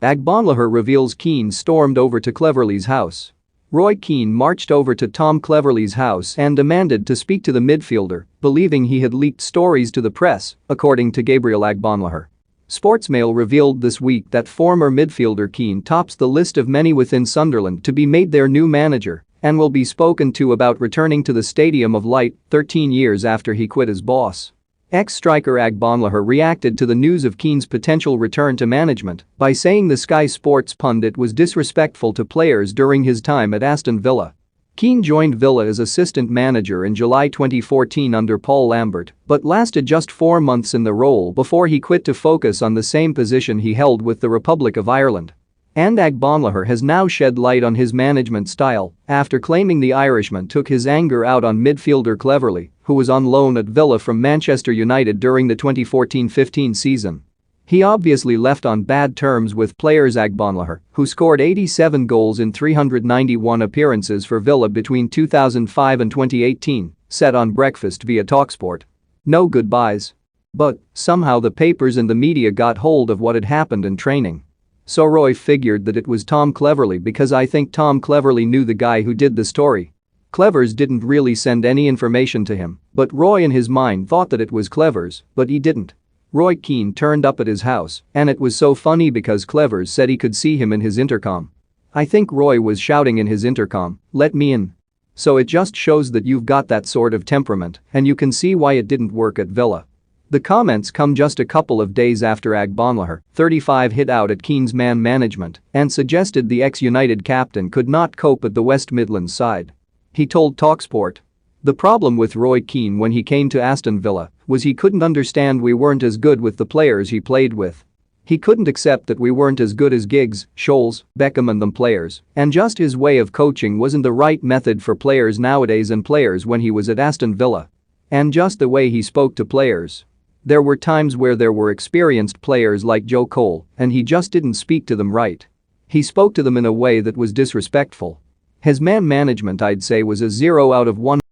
Agbonlahor reveals Keane stormed over to Cleverley's house. Roy Keane marched over to Tom Cleverley's house and demanded to speak to the midfielder, believing he had leaked stories to the press, according to Gabriel Agbonlahor. Sportsmail revealed this week that former midfielder Keane tops the list of many within Sunderland to be made their new manager and will be spoken to about returning to the Stadium of Light 13 years after he quit as boss. Ex-striker Agbonlahor reacted to the news of Keane's potential return to management by saying the Sky Sports pundit was disrespectful to players during his time at Aston Villa. Keane joined Villa as assistant manager in July 2014 under Paul Lambert, but lasted just 4 months in the role before he quit to focus on the same position he held with the Republic of Ireland. And Agbonlahor has now shed light on his management style after claiming the Irishman took his anger out on midfielder Cleverley, who was on loan at Villa from Manchester United during the 2014-15 season. He obviously left on bad terms with players Agbonlahor, who scored 87 goals in 391 appearances for Villa between 2005 and 2018, said on Breakfast via TalkSport. No goodbyes. But somehow the papers and the media got hold of what had happened in training. So Roy figured that it was Tom Cleverley because I think Tom Cleverley knew the guy who did the story. Clevers didn't really send any information to him, but Roy in his mind thought that it was Clevers, but he didn't. Roy Keane turned up at his house, and it was so funny because Clevers said he could see him in his intercom. I think Roy was shouting in his intercom, "Let me in." So it just shows that you've got that sort of temperament, and you can see why it didn't work at Villa. The comments come just a couple of days after Agbonlahor, 35, hit out at Keane's man management and suggested the ex-United captain could not cope at the West Midlands side. He told TalkSport, "The problem with Roy Keane when he came to Aston Villa was he couldn't understand we weren't as good with the players he played with. He couldn't accept that we weren't as good as Giggs, Scholes, Beckham and them players, and just his way of coaching wasn't the right method for players nowadays and players when he was at Aston Villa. And just the way he spoke to players. There were times where there were experienced players like Joe Cole, and he just didn't speak to them right. He spoke to them in a way that was disrespectful. His man management, I'd say, was a 0 out of 100.